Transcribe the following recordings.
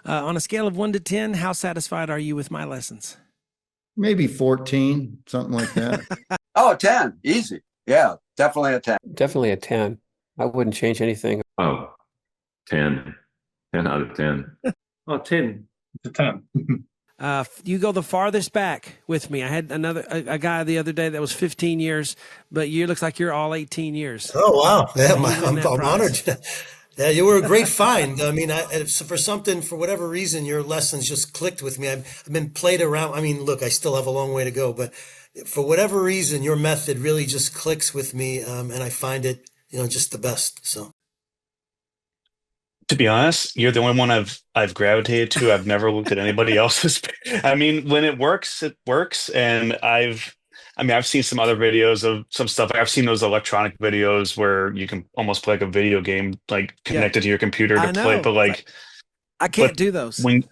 On a scale of 1 to 10, how satisfied are you with my lessons? Maybe 14, something like that. Oh, 10. Easy. Yeah, definitely a 10. Definitely a 10. I wouldn't change anything. Oh, 10. 10 out of 10. Oh, 10. It's a 10. You go the farthest back with me. I had a guy the other day that was 15 years, but you looks like you're all 18 years. Oh, wow. Yeah, I'm honored. Yeah, you were a great find. I mean, for whatever reason, your lessons just clicked with me. I've been played around. I mean, look, I still have a long way to go, but for whatever reason, your method really just clicks with me, and I find it, just the best. So. To be honest, you're the only one I've gravitated to. I've never looked at anybody else's. I mean, when it works, and I've seen some other videos of some stuff. I've seen those electronic videos where you can almost play like a video game, like connected to your computer to play. But like, I can't do those. When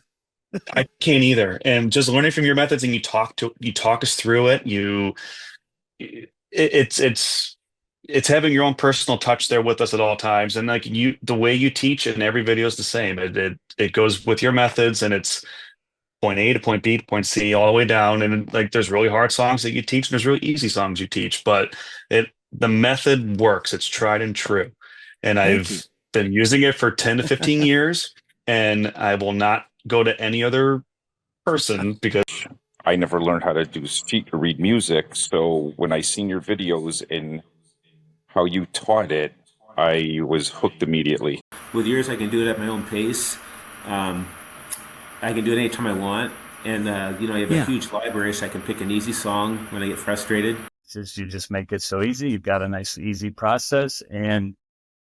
I can't either. And just learning from your methods, and you talk us through it. It's having your own personal touch there with us at all times. And like the way you teach in every video is the same. It goes with your methods, and it's point A to point B to point C all the way down. And like, there's really hard songs that you teach, and there's really easy songs you teach, but the method works. It's tried and true. And I've been using it for 10 to 15 years, and I will not go to any other person because I never learned how to do sheet or read music. So when I seen your videos and how you taught it, I was hooked immediately. With yours, I can do it at my own pace. I can do it anytime I want. And, I have a huge library, so I can pick an easy song when I get frustrated. You just make it so easy. You've got a nice, easy process. And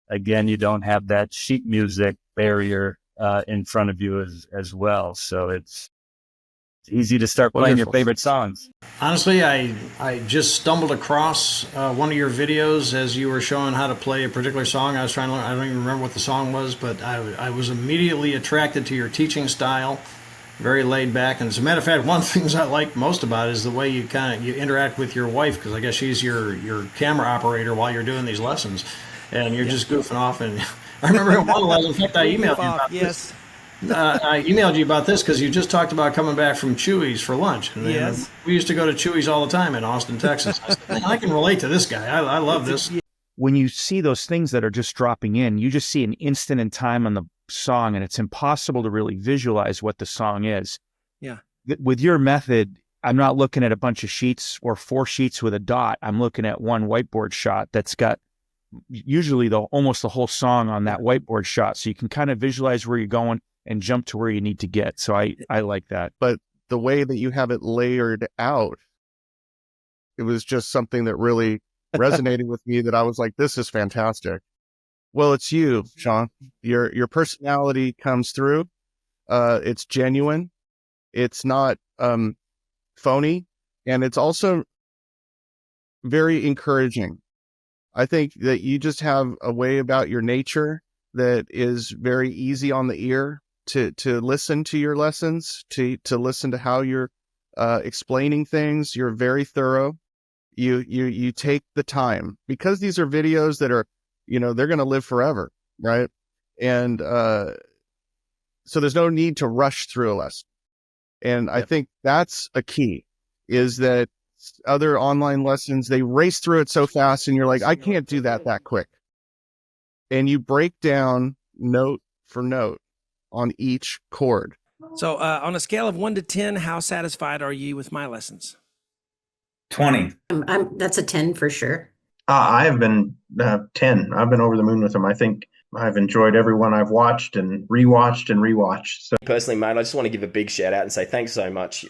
again, you don't have that sheet music barrier in front of you as well. So it's easy to start playing your favorite songs. Honestly, I just stumbled across one of your videos as you were showing how to play a particular song. I was trying to learn. I don't even remember what the song was, but I was immediately attracted to your teaching style. Very laid back. And as a matter of fact, one of the things I like most about it is the way you interact with your wife, because I guess she's your camera operator while you're doing these lessons. And you're just goofing off. And I remember one lesson, in fact, I emailed you about this. I emailed you about this because you just talked about coming back from Chewy's for lunch. And yes. We used to go to Chewy's all the time in Austin, Texas. I said, I can relate to this guy. I love this. When you see those things that are just dropping in, you just see an instant in time on the song, and it's impossible to really visualize what the song is. Yeah. With your method, I'm not looking at a bunch of sheets or 4 sheets with a dot. I'm looking at one whiteboard shot that's got usually almost the whole song on that whiteboard shot. So you can kind of visualize where you're going and jump to where you need to get. So I like that. But the way that you have it layered out, it was just something that really resonated with me, that I was like, this is fantastic. Well, it's you, Shawn. Your personality comes through. It's genuine. It's not phony. And it's also very encouraging. I think that you just have a way about your nature that is very easy on the ear to listen to your lessons, to listen to how you're explaining things. You're very thorough. You take the time, because these are videos that are, they're going to live forever, right? And so there's no need to rush through a lesson. And I think that's a key, is that other online lessons, they race through it so fast, and you're like, I can't do that quick. And you break down note for note on each chord. So on a scale of 1 to 10, how satisfied are you with my lessons? 20. That's a 10 for sure. I have been 10. I've been over the moon with them. I think I've enjoyed every one I've watched and rewatched and rewatched. So personally, mate, I just want to give a big shout out and say thanks so much.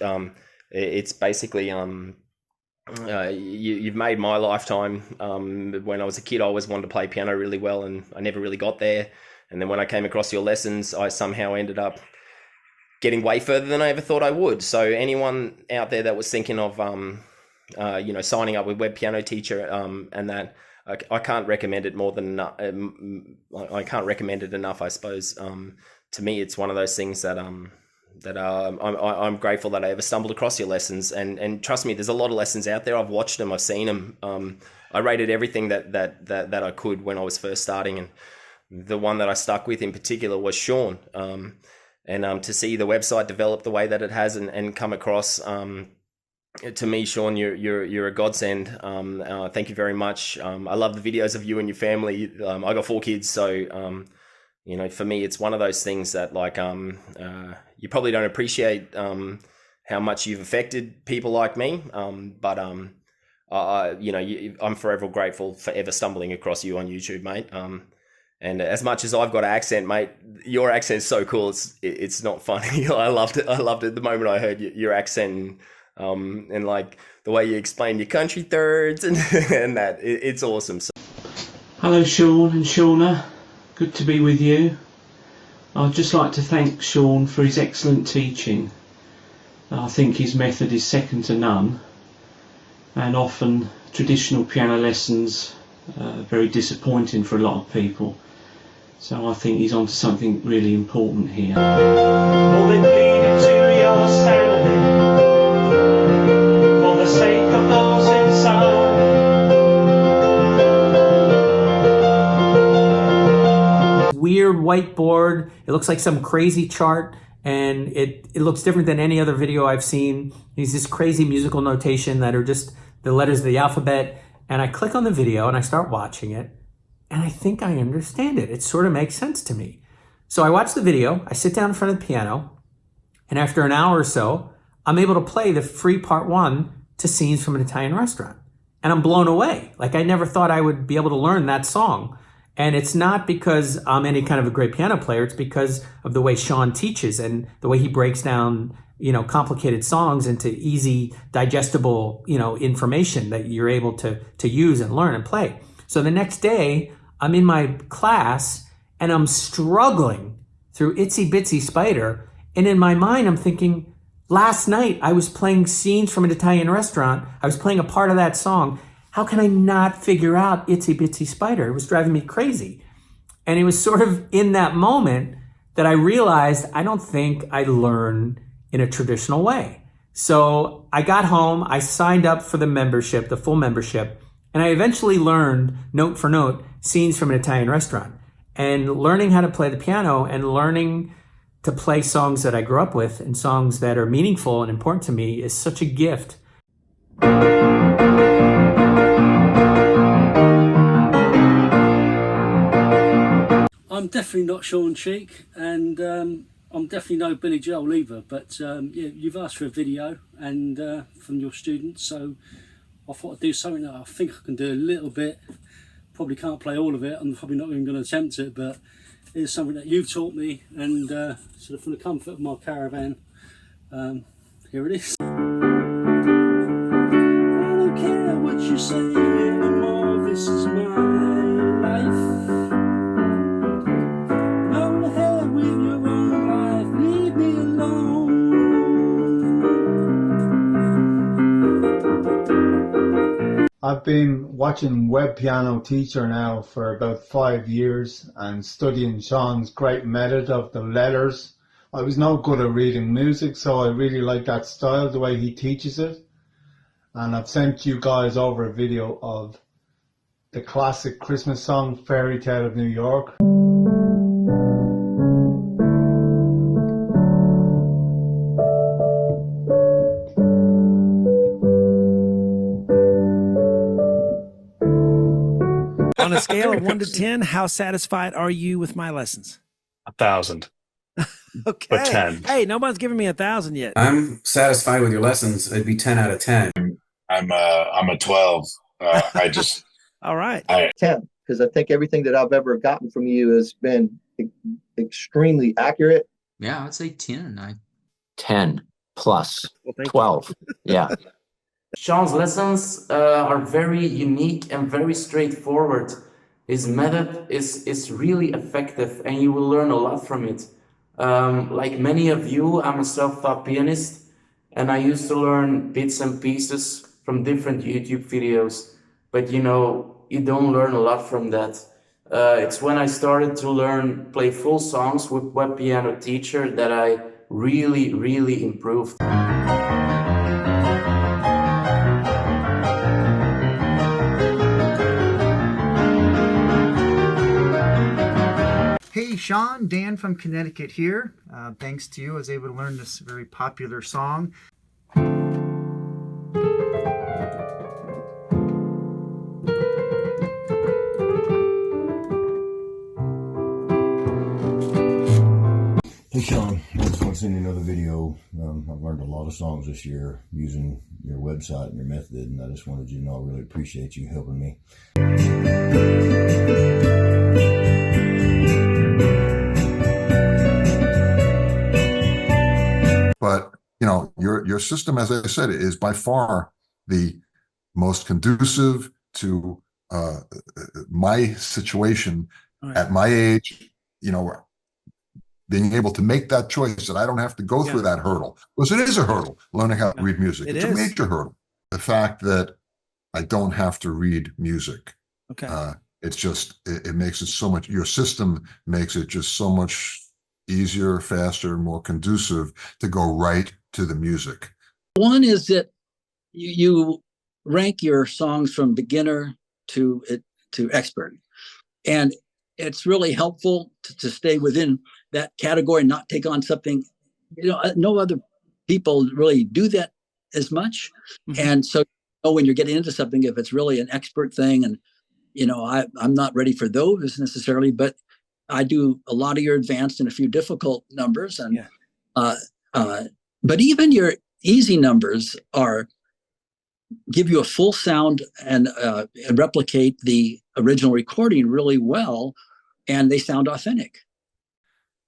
It's basically you've made my lifetime. When I was a kid, I always wanted to play piano really well, and I never really got there. And then when I came across your lessons, I somehow ended up getting way further than I ever thought I would. So anyone out there that was thinking of signing up with Web Piano Teacher, and that, I can't recommend it more than I can't recommend it enough. I suppose to me, it's one of those things that I'm grateful that I ever stumbled across your lessons. And trust me, there's a lot of lessons out there. I've watched them, I've seen them. I rated everything that I could when I was first starting, and the one that I stuck with in particular was Shawn. and to see the website develop the way that it has and come across. To me, Shawn, you're a godsend. Thank you very much. I love the videos of you and your family. I got 4 kids, so you know, for me, it's one of those things that like you probably don't appreciate how much you've affected people like me. But you know, I'm forever grateful for ever stumbling across you on YouTube, mate. And as much as I've got an accent, mate, your accent's so cool. It's not funny. I loved it. I loved it the moment I heard your accent. And like the way you explain your country thirds and and that it's awesome. So. Hello Shawn and Shauna, good to be with you. I'd just like to thank Shawn for his excellent teaching. I think his method is second to none, and often traditional piano lessons are very disappointing for a lot of people. So I think he's onto something really important here. Well, they pleaded to your standing. For the sake of those inside. Weird whiteboard. It looks like some crazy chart, and it looks different than any other video I've seen. It's this crazy musical notation that are just the letters of the alphabet. And I click on the video and I start watching it, and I think I understand it. It sort of makes sense to me. So I watch the video, I sit down in front of the piano, and after an hour or so, I'm able to play the free part 1 to Scenes from an Italian Restaurant. And I'm blown away. Like, I never thought I would be able to learn that song. And it's not because I'm any kind of a great piano player. It's because of the way Shawn teaches and the way he breaks down, you know, complicated songs into easy, digestible, you know, information that you're able to use and learn and play. So the next day, I'm in my class and I'm struggling through Itsy Bitsy Spider. And in my mind, I'm thinking, last night I was playing Scenes from an Italian Restaurant. I was playing a part of that song. How can I not figure out Itsy Bitsy Spider? It was driving me crazy. And it was sort of in that moment that I realized I don't think I learn in a traditional way. So I got home, I signed up for the membership, the full membership, and I eventually learned note for note Scenes from an Italian Restaurant. And learning how to play the piano and learning to play songs that I grew up with and songs that are meaningful and important to me is such a gift. I'm definitely not Shawn Cheek, and I'm definitely no Billy Joel either, but yeah, you've asked for a video and from your students, so I thought I'd do something that I think I can do a little bit. Probably can't play all of it, I'm probably not even going to attempt it, but it's something that you've taught me, and sort of from the comfort of my caravan, here it is. I don't care what you say anymore, this is my life. Go ahead with your own life, leave me alone. I've been watching Web Piano Teacher now for about 5 years and studying Shawn's great method of the letters. I was no good at reading music, so I really like that style, the way he teaches it. And I've sent you guys over a video of the classic Christmas song, Fairy Tale of New York. On a scale of 1 to 10, how satisfied are you with my lessons? 1,000. Okay. But 10. Hey, nobody's giving me 1,000 yet. I'm satisfied with your lessons. It'd be 10 out of 10. I'm a 12. I just all right. 10, because I think everything that I've ever gotten from you has been extremely accurate. Yeah, I would say 10. 10 plus well, 12. Yeah. Shawn's lessons are very unique and very straightforward. His method is really effective, and you will learn a lot from it. Like many of you, I'm a self-taught pianist, and I used to learn bits and pieces from different YouTube videos. But you know, you don't learn a lot from that. It's when I started to play full songs with Web Piano Teacher that I really improved. Hey Hey, Shawn, Dan from Connecticut here. Thanks to you, I was able to learn this very popular song. Hey Shawn, I just want to send you another video. I've learned a lot of songs this year using your website and your method, and I just wanted you to know I really appreciate you helping me. But your system, as I said, is by far the most conducive to my situation at my age. Being able to make that choice, that I don't have to go through that hurdle, because it is a hurdle, learning how to read music. It's a major hurdle. The fact that I don't have to read music. It's just, it makes it so much, your system makes it just so much easier, faster, more conducive to go right to the music. One is that you rank your songs from beginner to expert. And it's really helpful to stay within that category, not take on something, no other people really do that as much. And so when you're getting into something, if it's really an expert thing, and I'm not ready for those necessarily, but I do a lot of your advanced and a few difficult numbers, and but even your easy numbers give you a full sound and replicate the original recording really well, and they sound authentic.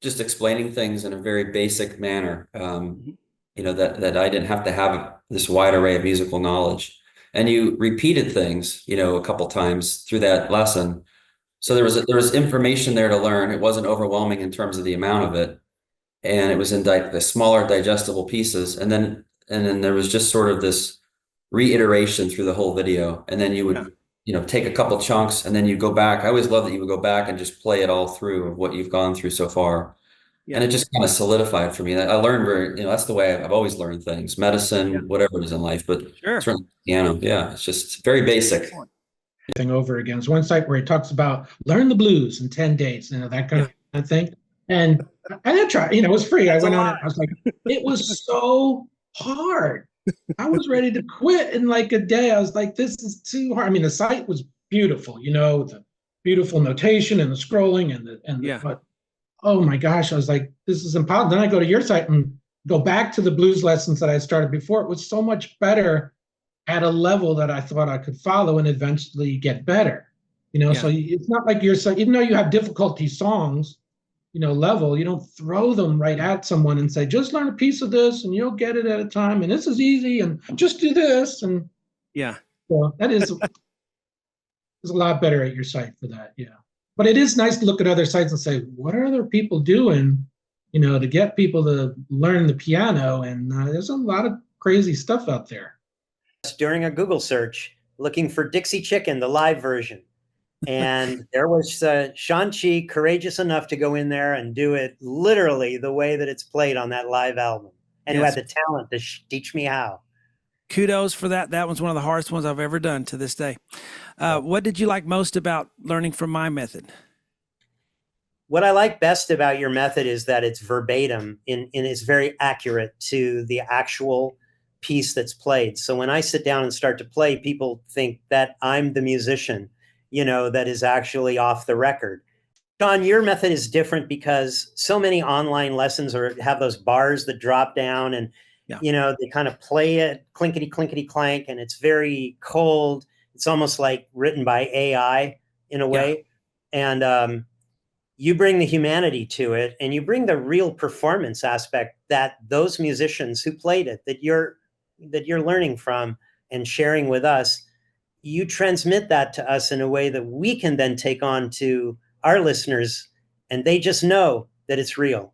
Just explaining things in a very basic manner, that I didn't have to have this wide array of musical knowledge. And you repeated things, a couple times through that lesson. So there was information there to learn. It wasn't overwhelming in terms of the amount of it. And it was in the smaller digestible pieces. And then there was just sort of this reiteration through the whole video. And then you would, take a couple chunks and then you go back. I always love that you would go back and just play it all through of what you've gone through so far. And it just kind of solidified for me. I learned that's the way I've always learned things, medicine, whatever it is in life, but certainly piano. Yeah. It's just very basic. Thing over again. There's one site where he talks about learn the blues in 10 days, that kind of thing. And I did try, it was free. I went on it. I was like, it was so hard. I was ready to quit in like a day. I was like, this is too hard. I mean, the site was beautiful, the beautiful notation and the scrolling but oh my gosh, I was like, this is impossible. Then I go to your site and go back to the blues lessons that I started before. It was so much better at a level that I thought I could follow and eventually get better. So it's not like your site, even though you have difficulty songs, level, you don't throw them right at someone and say, just learn a piece of this and you'll get it at a time. And this is easy and just do this. And so that is a lot better at your site for that. Yeah. But it is nice to look at other sites and say, what are other people doing, to get people to learn the piano? And there's a lot of crazy stuff out there. During a Google search, looking for Dixie Chicken, the live version. And there was Shawn Cheek, courageous enough to go in there and do it literally the way that it's played on that live album, and who had the talent to teach me how. Kudos for that. That was one of the hardest ones I've ever done to this day. What did you like most about learning from my method? What I like best about your method is that it's verbatim and it's very accurate to the actual piece that's played. So when I sit down and start to play, people think that I'm the musician, that is actually off the record. Shawn, your method is different because so many online lessons have those bars that drop down and, they kind of play it clinkety, clinkety, clank, and it's very cold. It's almost like written by AI in a way. And you bring the humanity to it, and you bring the real performance aspect that those musicians who played it, that you're learning from and sharing with us. You transmit that to us in a way that we can then take on to our listeners, and they just know that it's real.